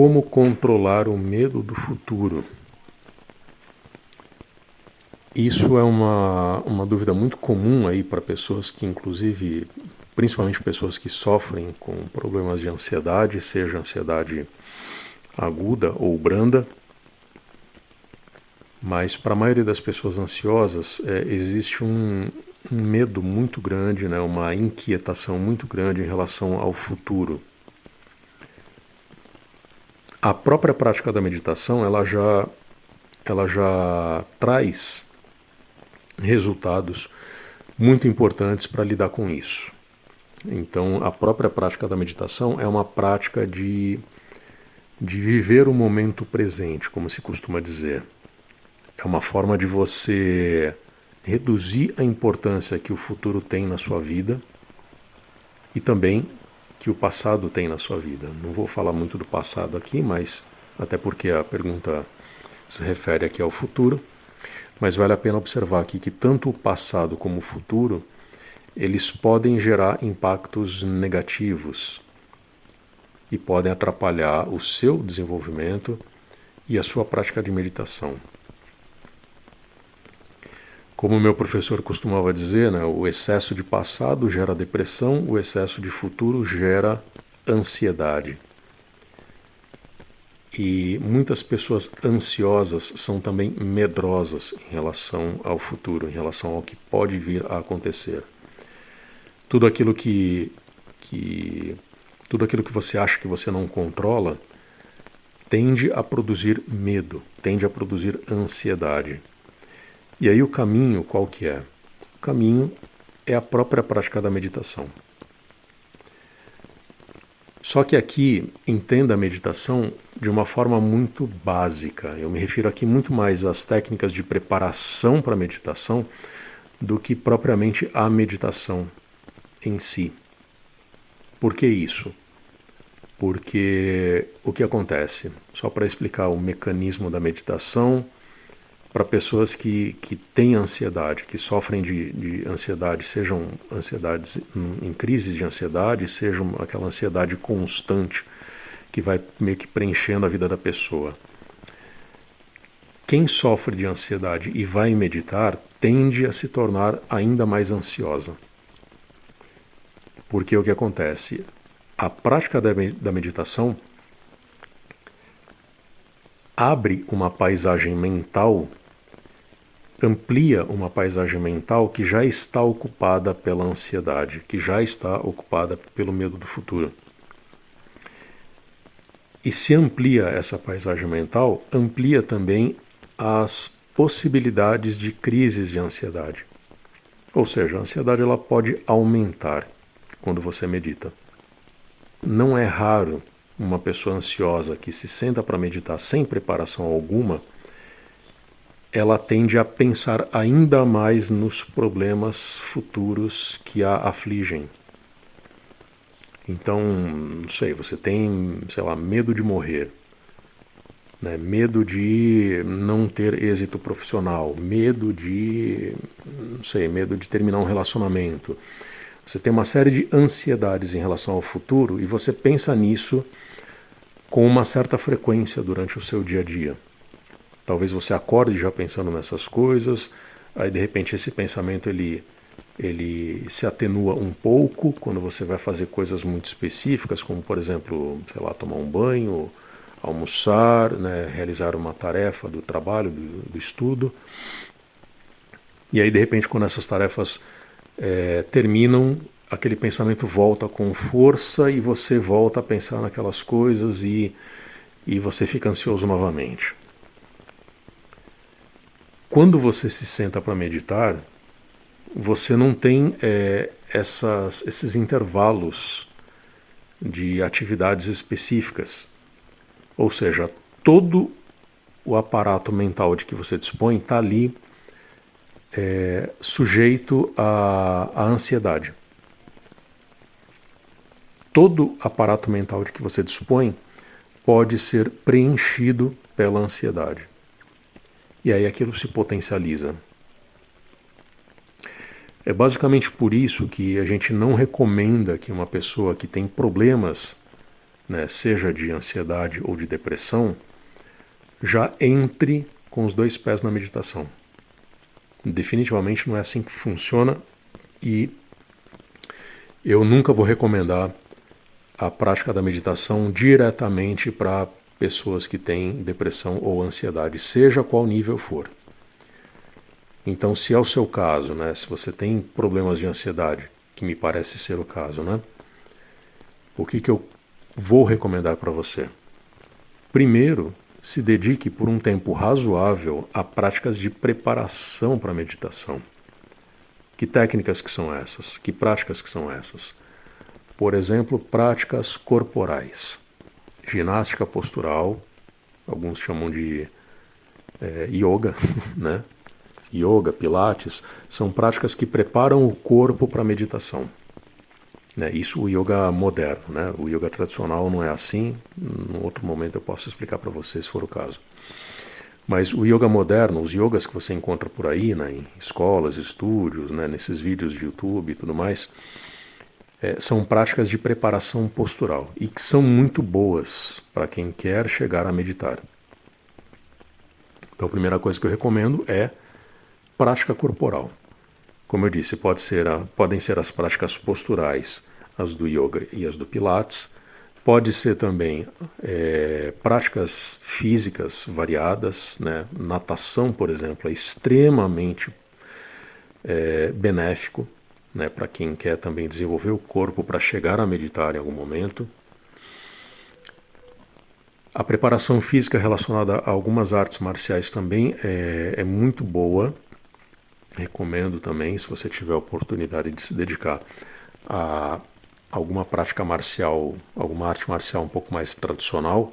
Como controlar o medo do futuro? Isso é uma dúvida muito comum aí para pessoas que, inclusive, principalmente pessoas que sofrem com problemas de ansiedade, seja ansiedade aguda ou branda. Mas para a maioria das pessoas ansiosas existe um medo muito grande, né, uma inquietação muito grande em relação ao futuro. A própria prática da meditação ela já traz resultados muito importantes para lidar com isso. Então, a própria prática da meditação é uma prática de viver o momento presente, como se costuma dizer. É uma forma de você reduzir a importância que o futuro tem na sua vida e também que o passado tem na sua vida. Não vou falar muito do passado aqui, mas até porque a pergunta se refere aqui ao futuro, mas vale a pena observar aqui que tanto o passado como o futuro, eles podem gerar impactos negativos e podem atrapalhar o seu desenvolvimento e a sua prática de meditação. Como meu professor costumava dizer, né, o excesso de passado gera depressão, o excesso de futuro gera ansiedade. E muitas pessoas ansiosas são também medrosas em relação ao futuro, em relação ao que pode vir a acontecer. Tudo aquilo que você acha que você não controla tende a produzir medo, tende a produzir ansiedade. E aí o caminho qual que é? O caminho é a própria prática da meditação. Só que aqui entenda a meditação de uma forma muito básica. Eu me refiro aqui muito mais às técnicas de preparação para a meditação do que propriamente a meditação em si. Por que isso? Porque o que acontece? Só para explicar o mecanismo da meditação para pessoas que têm ansiedade, que sofrem de ansiedade, sejam ansiedades em crises de ansiedade, sejam aquela ansiedade constante que vai meio que preenchendo a vida da pessoa. Quem sofre de ansiedade e vai meditar tende a se tornar ainda mais ansiosa. Porque o que acontece? A prática da meditação abre uma paisagem mental, amplia uma paisagem mental que já está ocupada pela ansiedade, que já está ocupada pelo medo do futuro. E se amplia essa paisagem mental, amplia também as possibilidades de crises de ansiedade. Ou seja, a ansiedade ela pode aumentar quando você medita. Não é raro uma pessoa ansiosa que se senta para meditar sem preparação alguma, ela tende a pensar ainda mais nos problemas futuros que a afligem. Então, não sei, você tem, medo de morrer, né? Medo de não ter êxito profissional, medo de terminar um relacionamento. Você tem uma série de ansiedades em relação ao futuro e você pensa nisso com uma certa frequência durante o seu dia a dia. Talvez você acorde já pensando nessas coisas, aí de repente esse pensamento ele se atenua um pouco quando você vai fazer coisas muito específicas, como por exemplo, tomar um banho, almoçar, né, realizar uma tarefa do trabalho, do estudo. E aí de repente quando essas tarefas terminam, aquele pensamento volta com força e você volta a pensar naquelas coisas e você fica ansioso novamente. Quando você se senta para meditar, você não tem esses intervalos de atividades específicas. Ou seja, todo o aparato mental de que você dispõe está ali sujeito à ansiedade. Todo aparato mental de que você dispõe pode ser preenchido pela ansiedade. E aí aquilo se potencializa. É basicamente por isso que a gente não recomenda que uma pessoa que tem problemas né, seja de ansiedade ou de depressão, já entre com os 2 pés na meditação. Definitivamente não é assim que funciona e eu nunca vou recomendar a prática da meditação diretamente para pessoas que têm depressão ou ansiedade, seja qual nível for. Então, se é o seu caso, né, se você tem problemas de ansiedade, que me parece ser o caso, né, o que eu vou recomendar para você? Primeiro, se dedique por um tempo razoável a práticas de preparação para a meditação. Que técnicas que são essas? Que práticas que são essas? Por exemplo, práticas corporais. Ginástica postural, alguns chamam de yoga, né? Yoga, pilates, são práticas que preparam o corpo para a meditação. Isso o yoga moderno, né? O yoga tradicional não é assim. Num outro momento eu posso explicar para você se for o caso. Mas o yoga moderno, os yogas que você encontra por aí, né, em escolas, estúdios, né, nesses vídeos de YouTube e tudo mais, são práticas de preparação postural e que são muito boas para quem quer chegar a meditar. Então a primeira coisa que eu recomendo é prática corporal. Como eu disse, podem ser as práticas posturais, as do yoga e as do pilates. Pode ser também práticas físicas variadas, né? Natação, por exemplo, é extremamente benéfico, né? Para quem quer também desenvolver o corpo para chegar a meditar em algum momento. A preparação física relacionada a algumas artes marciais também é muito boa. Recomendo também, se você tiver a oportunidade de se dedicar a alguma prática marcial, alguma arte marcial um pouco mais tradicional,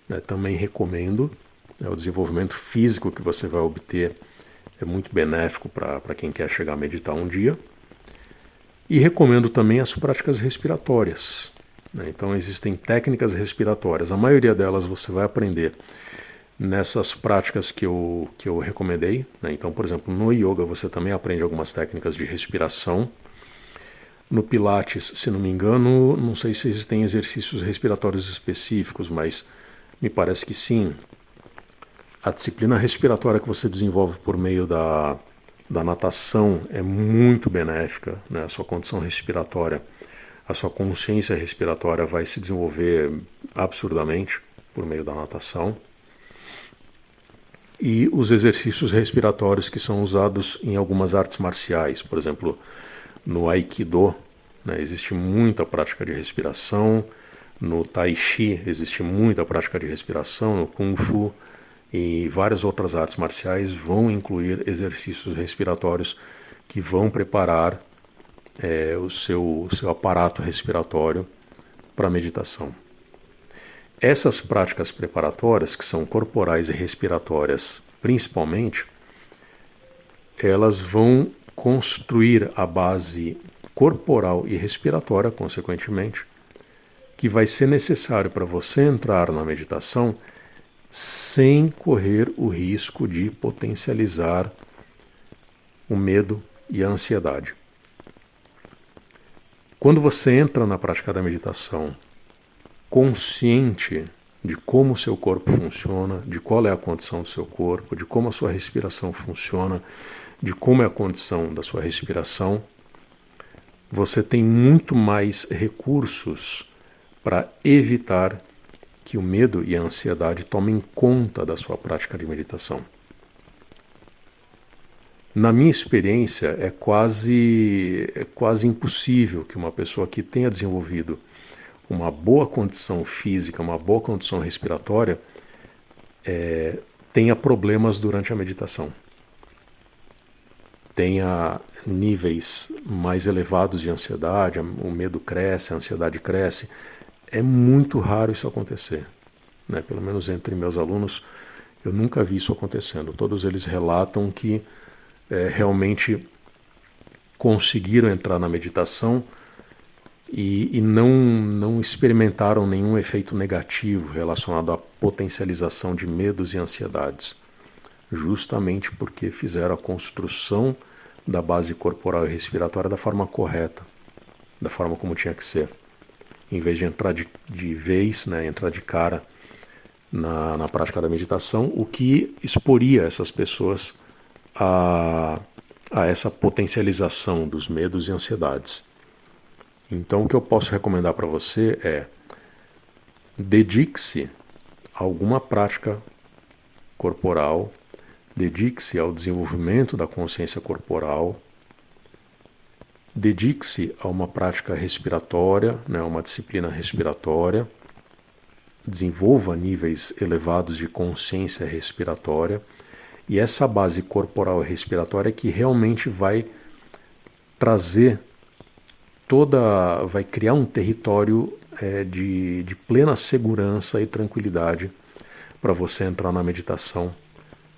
né, também recomendo. O desenvolvimento físico que você vai obter é muito benéfico para quem quer chegar a meditar um dia. E recomendo também as práticas respiratórias. Né? Então existem técnicas respiratórias, a maioria delas você vai aprender nessas práticas que eu recomendei. Né? Então, por exemplo, no yoga você também aprende algumas técnicas de respiração. No Pilates, se não me engano, não sei se existem exercícios respiratórios específicos, mas me parece que sim. A disciplina respiratória que você desenvolve por meio da natação é muito benéfica, né? A sua condição respiratória, a sua consciência respiratória vai se desenvolver absurdamente por meio da natação. E os exercícios respiratórios que são usados em algumas artes marciais, por exemplo, no Aikido, né, existe muita prática de respiração, no Tai Chi existe muita prática de respiração, no Kung Fu e várias outras artes marciais vão incluir exercícios respiratórios que vão preparar o seu aparato respiratório para a meditação. Essas práticas preparatórias, que são corporais e respiratórias principalmente, elas vão construir a base corporal e respiratória, consequentemente, que vai ser necessário para você entrar na meditação sem correr o risco de potencializar o medo e a ansiedade. Quando você entra na prática da meditação consciente de como o seu corpo funciona, de qual é a condição do seu corpo, de como a sua respiração funciona, de como é a condição da sua respiração, você tem muito mais recursos para evitar que o medo e a ansiedade tomem conta da sua prática de meditação. Na minha experiência, é quase impossível que uma pessoa que tenha desenvolvido uma boa condição física, uma boa condição respiratória, tenha problemas durante a meditação. Tenha níveis mais elevados de ansiedade, o medo cresce, a ansiedade cresce. É muito raro isso acontecer. Né? Pelo menos entre meus alunos, eu nunca vi isso acontecendo. Todos eles relatam que realmente conseguiram entrar na meditação e não experimentaram nenhum efeito negativo relacionado à potencialização de medos e ansiedades, justamente porque fizeram a construção da base corporal e respiratória da forma correta, da forma como tinha que ser. em vez de entrar de vez, né, entrar de cara na prática da meditação, o que exporia essas pessoas a essa potencialização dos medos e ansiedades. Então, o que eu posso recomendar para você é: dedique-se a alguma prática corporal, dedique-se ao desenvolvimento da consciência corporal, dedique-se a uma prática respiratória, né, uma disciplina respiratória, desenvolva níveis elevados de consciência respiratória, e essa base corporal e respiratória que realmente vai trazer vai criar um território de plena segurança e tranquilidade para você entrar na meditação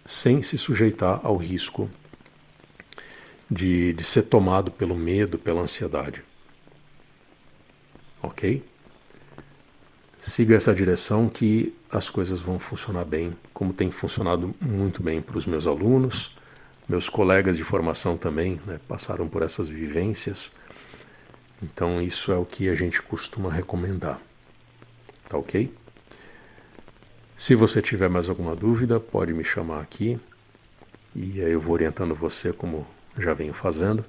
sem se sujeitar ao risco de ser tomado pelo medo, pela ansiedade. Ok? Siga essa direção que as coisas vão funcionar bem, como tem funcionado muito bem para os meus alunos. Meus colegas de formação também, né, passaram por essas vivências. Então isso é o que a gente costuma recomendar. Tá ok? Se você tiver mais alguma dúvida, pode me chamar aqui e aí eu vou orientando você como já venho fazendo.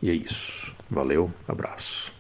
E é isso. Valeu, abraço.